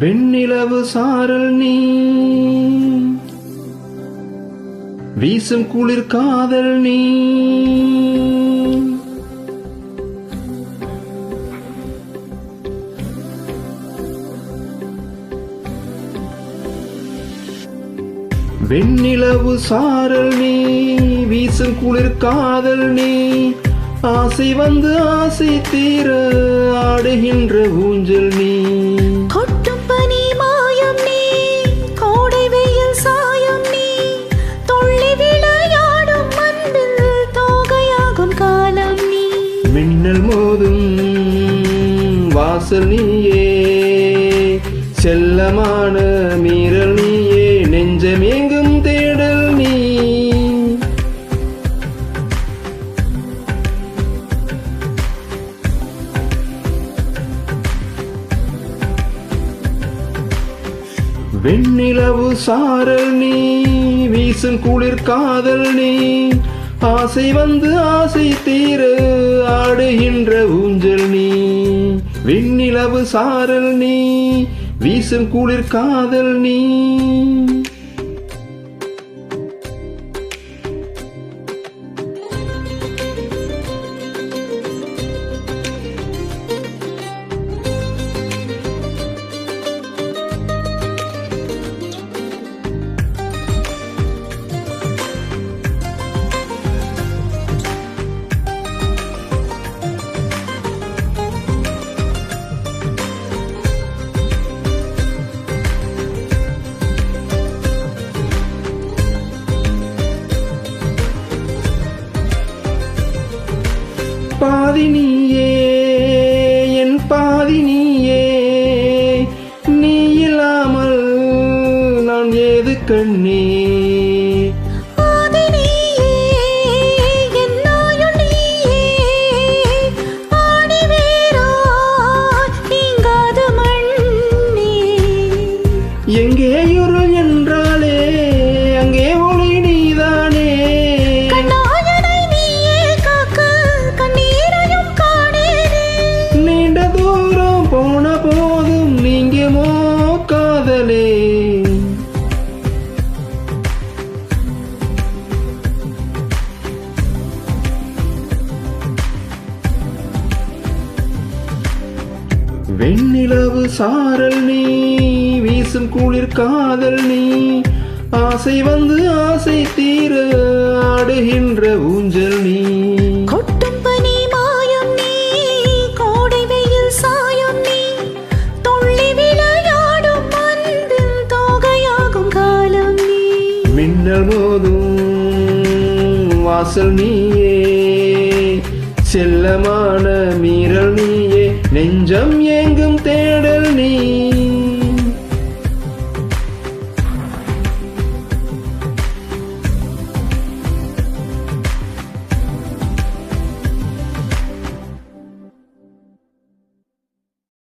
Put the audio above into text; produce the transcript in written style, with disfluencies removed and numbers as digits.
வெண்ணிலவு சாரல் நீ, வீசும் குளிர் காதல் நீ, வெண்ணிலவு சாரல் நீ, வீசும் குளிர் காதல் நீ, ஆசை வந்து ஆசை தீர ஆடுகின்ற ஊஞ்சல் நீ, கொட்டும் பனி மாயம் நீ, கோடை வெயில் சாயம் நீ, துள்ளி விளையாடும் மண்ணில் தோகையாகும் காலம் நீ, மின்னல் மோதும் வாசல் நீயே, செல்லமான மீறல் நீயே, நெஞ்சமேங்கும் தேடல் நீ, வெண்ணிலவு சாரல் நீ, வீசும் குளிர் காதல் நீ, ஆசை வந்து ஆசை தீர ஆடுகின்ற ஊஞ்சல் நீ, வெண்ணிலவு சாரல் நீ, வீசும் குளிர் காதல் நீ. பாதி நீயே என் பாதி நீயே, நீ இல்லாமல் நான் ஏது கண்ணே, ஆதி நீயே என் ஆயுள் நீயே, ஆடி வேராய் நீங்காத மண்ணே, எங்கே இருள் என்றாலே அங்கே ஒளி நீதானே, கண்ணாயனை நீயே காக்க கண்ணீரையும் காணேனே, நீண்ட தூரம் போன போதும் நீங்குமோ காதலே, வெண்ணிலவு சாரல் நீ, வீசும் குளிர் காதல் நீ, ஆசை வந்து ஆசை தீர ஆடுகின்ற ஊஞ்சல் நீ, கொட்டும் பனி மாயம் நீ, கோடை வெயில் சாயம் நீ, துள்ளி விளையாடும் மண்ணில் தோகையாகும் காலம் நீ, மின்னல் மோதும் வாசல் நீயே, செல்லமான மீறல் நீயே, நெஞ்சம்